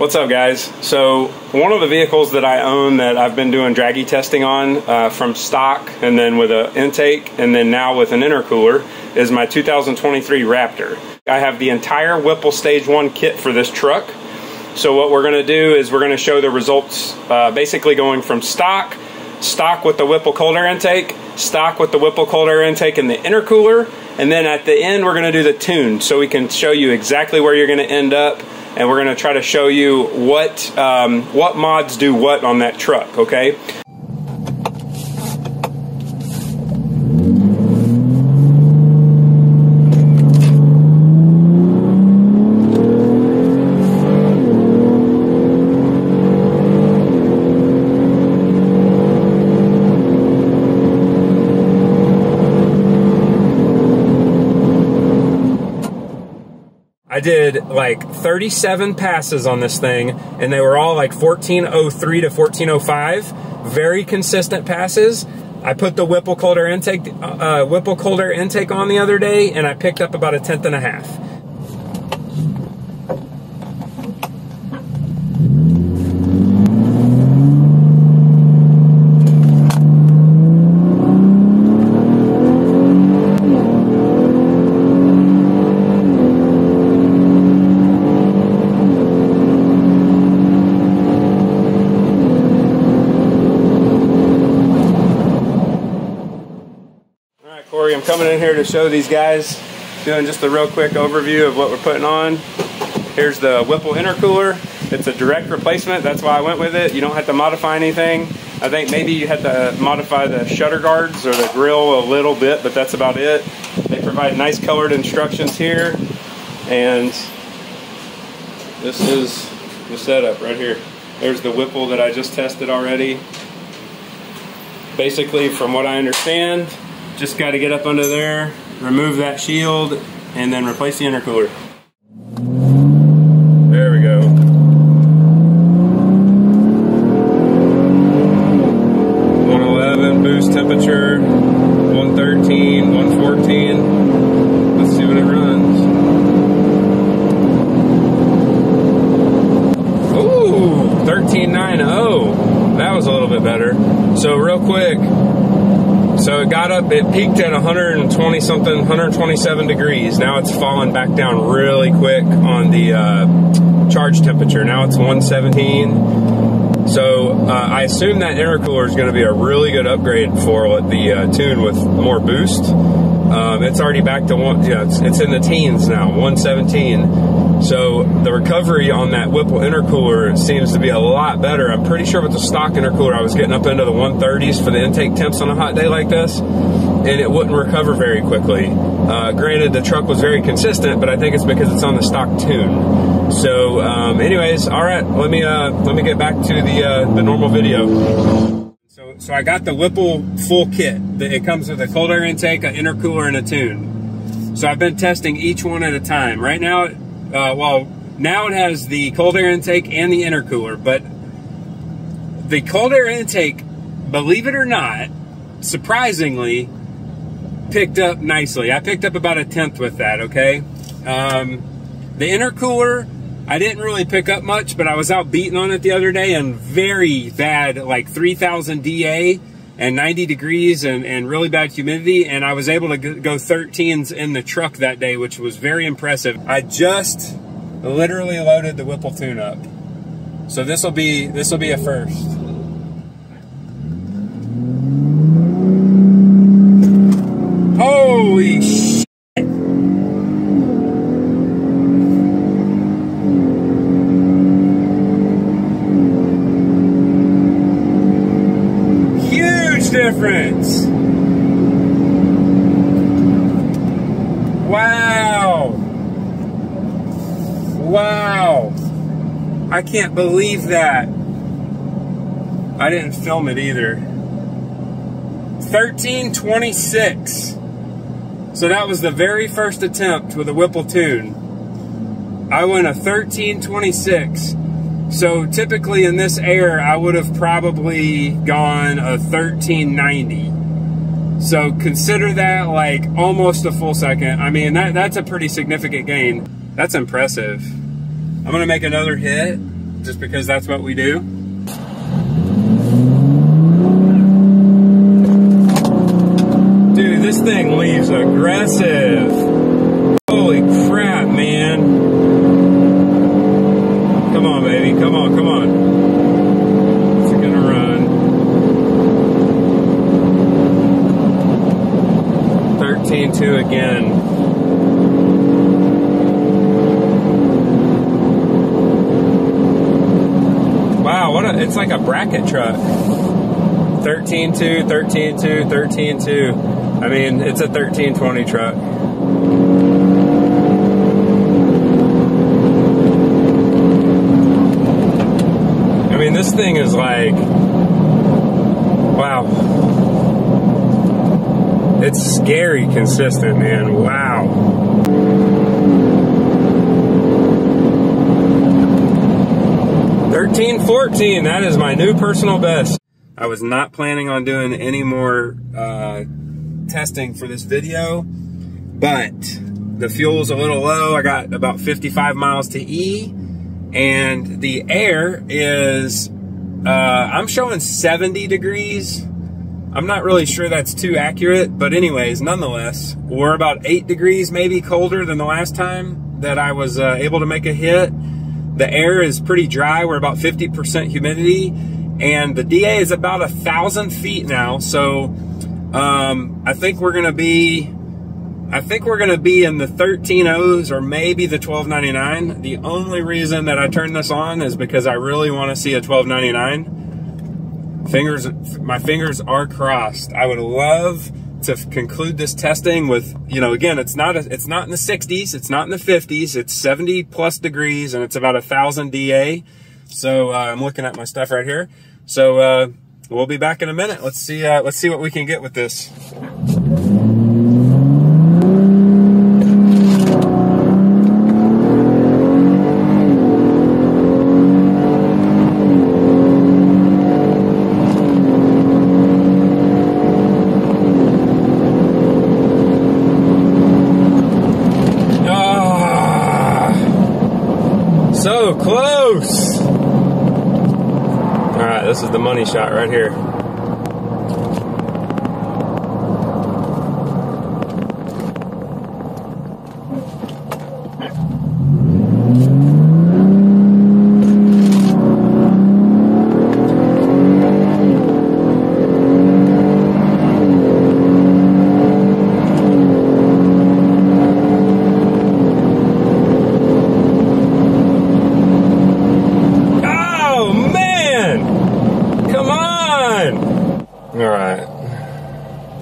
What's up, guys? So one of the vehicles that I own that I've been doing draggy testing on from stock and then with an intake and then now with an intercooler is my 2023 Raptor. I have the entire Whipple Stage 1 kit for this truck. So what we're going to do is we're going to show the results basically going from stock with the Whipple cold air intake, stock with the Whipple cold air intake and the intercooler, and then at the end we're going to do the tune so we can show you exactly where you're going to end up. And we're going to try to show you what mods do what on that truck, okay? I did like 37 passes on this thing, and they were all like 1403 to 1405. Very consistent passes. I put the Whipple cold air intake on the other day, and I picked up about 1/10 and a half. Corey, I'm coming in here to show these guys, doing just a real quick overview of what we're putting on. Here's the Whipple intercooler. It's a direct replacement, that's why I went with it. You don't have to modify anything. I think maybe you had to modify the shutter guards or the grill a little bit, but that's about it. They provide nice colored instructions here, and this is the setup right here. There's the Whipple that I just tested already. Basically, from what I understand, just got to get up under there, remove that shield, and then replace the intercooler. There we go. Boost temperature, 113, 114. Let's see what it runs. Ooh, 1390. That was a little bit better. So real quick, so it got up, it peaked at 120 something, 127 degrees. Now it's fallen back down really quick on the charge temperature. Now it's 117. So I assume that intercooler is going to be a really good upgrade for the tune with more boost. It's already back to it's in the teens now, 117. So the recovery on that Whipple intercooler seems to be a lot better. I'm pretty sure with the stock intercooler I was getting up into the 130s for the intake temps on a hot day like this, and it wouldn't recover very quickly. Granted, the truck was very consistent, but I think it's because it's on the stock tune. So anyways, all right, let me get back to the normal video. So I got the Whipple full kit. It comes with a cold air intake, an intercooler, and a tune. So I've been testing each one at a time. Right now, now it has the cold air intake and the intercooler, but the cold air intake, believe it or not, surprisingly, picked up nicely. I picked up about 1/10 with that, okay? The intercooler, I didn't really pick up much, but I was out beating on it the other day, and very bad, like 3,000 DA and 90 degrees and really bad humidity, and I was able to go 13s in the truck that day, which was very impressive. I just literally loaded the Whipple tune up. So this'll be a first. Holy shit! Difference. Wow. Wow. I can't believe that. I didn't film it either. 1326. So that was the very first attempt with a Whipple tune. I went a 1326. So typically in this air, I would have probably gone a 1390. So consider that like almost a full second. I mean, that's a pretty significant gain. That's impressive. I'm gonna make another hit. just because that's what we do. Dude, this thing leaves aggressive. Holy crap, man. Come on, baby. Come on, come on. It's gonna run. 13.2 again. Wow, it's like a bracket truck. 13.2, 13.2, 13.2. I mean, it's a 1320 truck. I mean, this thing is like, wow. It's scary consistent, man. Wow. $13.14, that is my new personal best. I was not planning on doing any more testing for this video, but the fuel's a little low. I got about 55 miles to E, and the air is, I'm showing 70 degrees. I'm not really sure that's too accurate, but anyways, nonetheless, we're about 8 degrees maybe colder than the last time that I was able to make a hit. The air is pretty dry. We're about 50% humidity, and the DA is about 1,000 feet now. So I think we're gonna be in the 13.0s or maybe the 12.99. The only reason that I turned this on is because I really want to see a 12.99. My fingers are crossed. I would love to conclude this testing with, you know, again, it's not in the 60s, it's not in the 50s, it's 70 plus degrees, and it's about 1,000 DA. So I'm looking at my stuff right here. So we'll be back in a minute. Let's see what we can get with this. So close. All right, this is the money shot right here.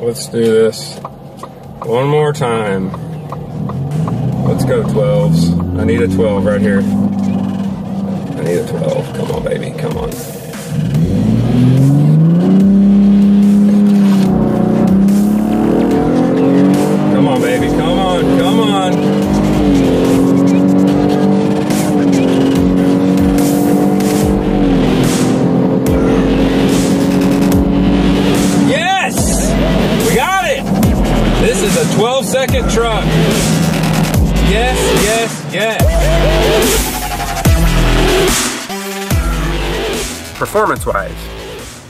Let's do this one more time. Let's go 12s. I need a 12 right here. I need a 12. Come on, baby. Come on. Come on, baby. Come on. Come on. This is a 12-second truck. Yes, yes, yes. Performance-wise,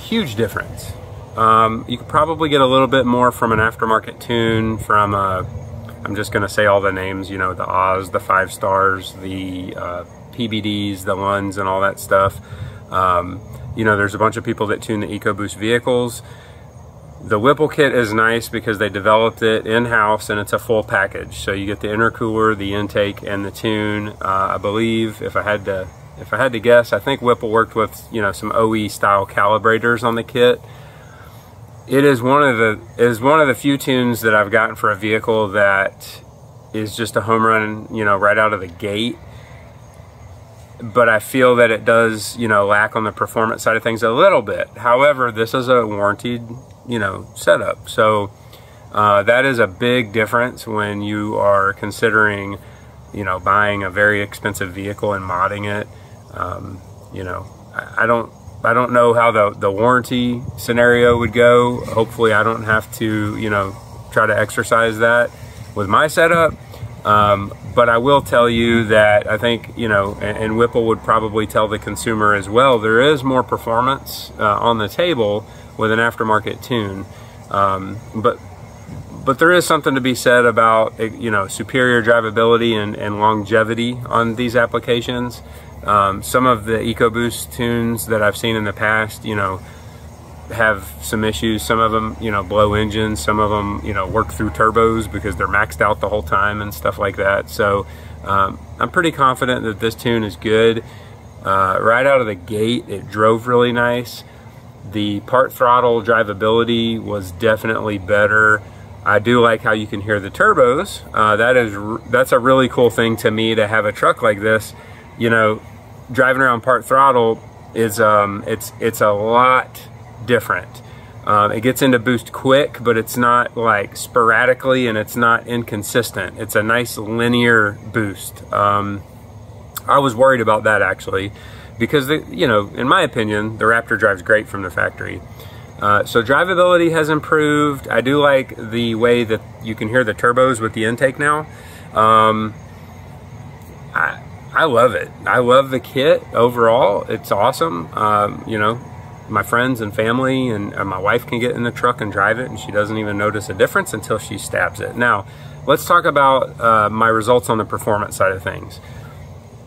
huge difference. You could probably get a little bit more from an aftermarket tune from, I'm just gonna say all the names, you know, the Oz, the 5 stars, the PBDs, the Lunds, and all that stuff. You know, there's a bunch of people that tune the EcoBoost vehicles. The Whipple Kit is nice because they developed it in-house and it's a full package. So you get the intercooler, the intake, and the tune. I believe, if I had to guess, I think Whipple worked with, you know, some OE style calibrators on the kit. It is one of the few tunes that I've gotten for a vehicle that is just a home run, you know, right out of the gate. But I feel that it does, you know, lack on the performance side of things a little bit. However, this is a warranted, you know, setup. So that is a big difference when you are considering, you know, buying a very expensive vehicle and modding it. You know, I don't know how the warranty scenario would go. Hopefully I don't have to, you know, try to exercise that with my setup. But I will tell you that I think, you know, and Whipple would probably tell the consumer as well, there is more performance on the table with an aftermarket tune. But there is something to be said about, you know, superior drivability and longevity on these applications. Some of the EcoBoost tunes that I've seen in the past, you know, have some issues. Some of them, you know, blow engines. Some of them, you know, work through turbos because they're maxed out the whole time and stuff like that. So I'm pretty confident that this tune is good. Right out of the gate, it drove really nice. The part throttle drivability was definitely better. I do like how you can hear the turbos. That's a really cool thing to me, to have a truck like this. You know, driving around part throttle is it's a lot different. It gets into boost quick, but it's not like sporadically, and it's not inconsistent. It's a nice linear boost. I was worried about that actually, because you know, in my opinion, the Raptor drives great from the factory. So drivability has improved. I do like the way that you can hear the turbos with the intake now. I love it. I love the kit overall. It's awesome. You know, my friends and family and my wife can get in the truck and drive it, and she doesn't even notice a difference until she stabs it. Now, let's talk about my results on the performance side of things.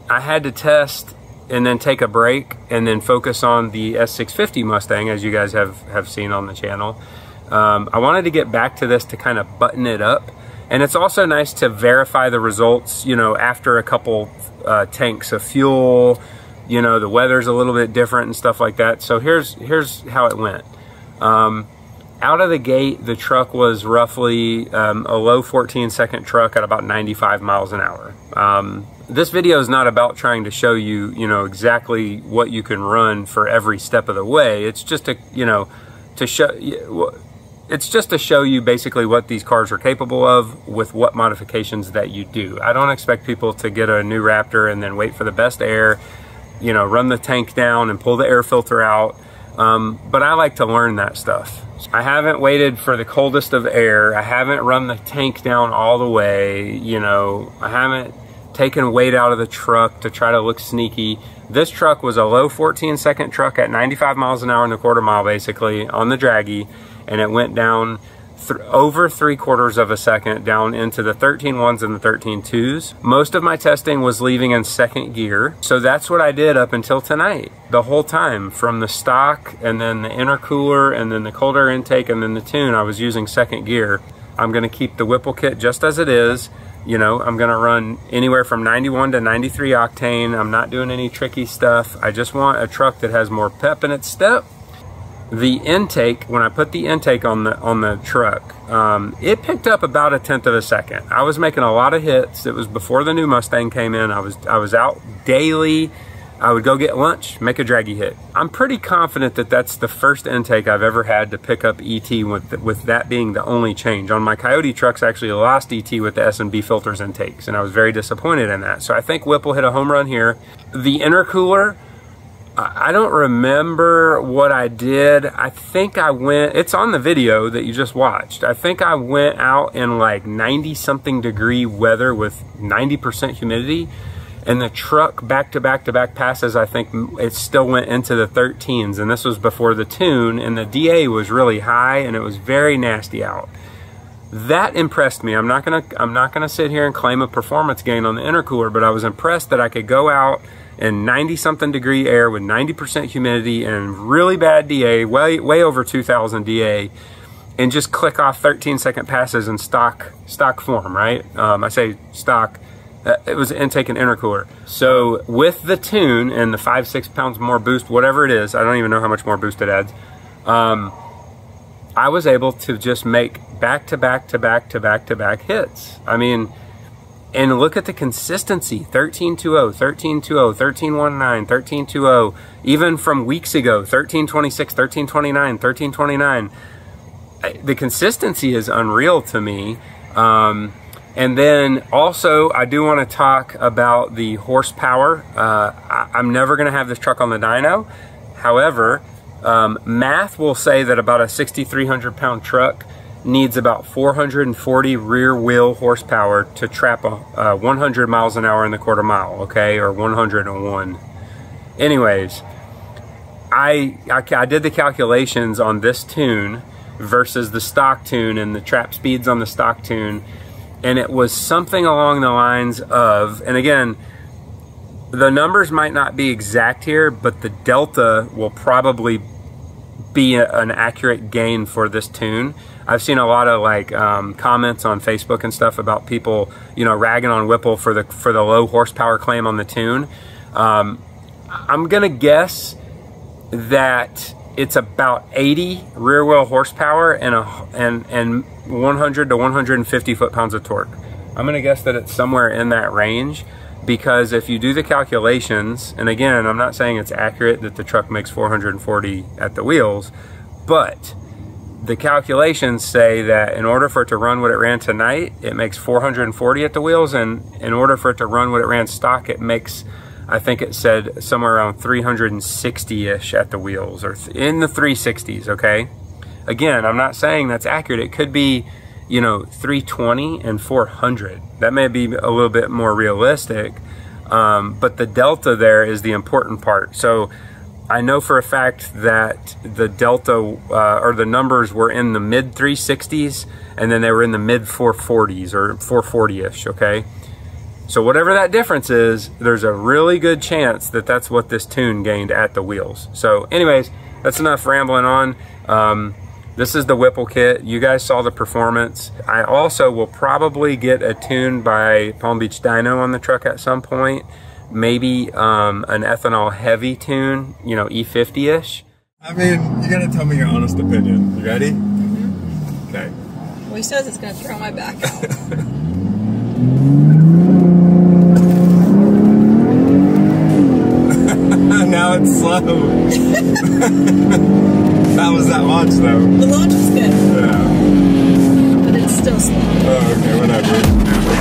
I had to test and then take a break and then focus on the S650 Mustang, as you guys have seen on the channel. I wanted to get back to this to kind of button it up. And it's also nice to verify the results, you know, after a couple tanks of fuel. You know, the weather's a little bit different and stuff like that. So here's how it went. Out of the gate, the truck was roughly a low 14-second truck at about 95 miles an hour. This video is not about trying to show you, you know, exactly what you can run for every step of the way. It's just to, you know, to show you. It's just to show you basically what these cars are capable of with what modifications that you do. I don't expect people to get a new Raptor and then wait for the best air, you know, run the tank down and pull the air filter out. But I like to learn that stuff. I haven't waited for the coldest of air. I haven't run the tank down all the way. You know, I haven't taken weight out of the truck to try to look sneaky. This truck was a low 14-second truck at 95 miles an hour in a quarter mile, basically, on the draggy. And it went down over 3/4 of a second down into the 13.1s and the 13.2s. Most of my testing was leaving in second gear. So that's what I did up until tonight. The whole time, from the stock and then the intercooler and then the cold air intake and then the tune, I was using second gear. I'm gonna keep the Whipple Kit just as it is. You know, I'm gonna run anywhere from 91 to 93 octane. I'm not doing any tricky stuff. I just want a truck that has more pep in its step. The intake, when I put the intake on the truck, it picked up about 1/10 of a second. I was making a lot of hits. It was before the new Mustang came in. I was out daily. I would go get lunch, make a draggy hit. I'm pretty confident that that's the first intake I've ever had to pick up ET with that being the only change. On my Coyote trucks, I actually lost ET with the S&B filters intakes, and I was very disappointed in that. So I think Whipple hit a home run here. The intercooler, I don't remember what I did. I think I went, it's on the video that you just watched. I think I went out in like 90-something degree weather with 90% humidity. And the truck back-to-back-to-back passes, I think it still went into the 13s. And this was before the tune. And the DA was really high and it was very nasty out. That impressed me. I'm not gonna sit here and claim a performance gain on the intercooler, but I was impressed that I could go out in 90-something degree air with 90% humidity and really bad DA, way over 2,000 DA, and just click off 13-second passes in stock form, right? I say stock. It was intake and intercooler. So with the tune and the 5-6 pounds more boost, whatever it is, I don't even know how much more boost it adds. I was able to just make back-to-back-to-back-to-back-to-back hits. I mean, and look at the consistency, 13.20, 13.20, 13.19, 13.20, even from weeks ago, 13.26, 13.29, 13.29. The consistency is unreal to me. And then also, I do want to talk about the horsepower. I'm never going to have this truck on the dyno. However, math will say that about a 6,300 pound truck needs about 440 rear wheel horsepower to trap 100 miles an hour in the quarter mile, okay, or 101. Anyways, I did the calculations on this tune versus the stock tune and the trap speeds on the stock tune, and it was something along the lines of, and again, the numbers might not be exact here, but the delta will probably be an accurate gain for this tune. I've seen a lot of like comments on Facebook and stuff about people, you know, ragging on Whipple for the low horsepower claim on the tune. I'm gonna guess that it's about 80 rear wheel horsepower and 100 to 150 foot-pounds of torque. I'm gonna guess that it's somewhere in that range, because if you do the calculations, and again, I'm not saying it's accurate that the truck makes 440 at the wheels, but the calculations say that in order for it to run what it ran tonight, it makes 440 at the wheels, and in order for it to run what it ran stock, it makes, I think it said somewhere around 360-ish at the wheels, or in the 360s, okay? Again, I'm not saying that's accurate. It could be, you know, 320 and 400. That may be a little bit more realistic, but the delta there is the important part. So I know for a fact that the delta or the numbers were in the mid 360s, and then they were in the mid 440s or 440-ish, okay? So whatever that difference is, there's a really good chance that that's what this tune gained at the wheels. So anyways, that's enough rambling on. This is the Whipple Kit. You guys saw the performance. I also will probably get a tune by Palm Beach Dyno on the truck at some point. Maybe an ethanol heavy tune, you know, E50-ish. I mean, you gotta tell me your honest opinion. You ready? Mm-hmm. Okay. Well, he says it's gonna throw my back out. Now it's slow. How was that launch though? The launch was good. Yeah. But it's still slow. Oh, okay, whatever.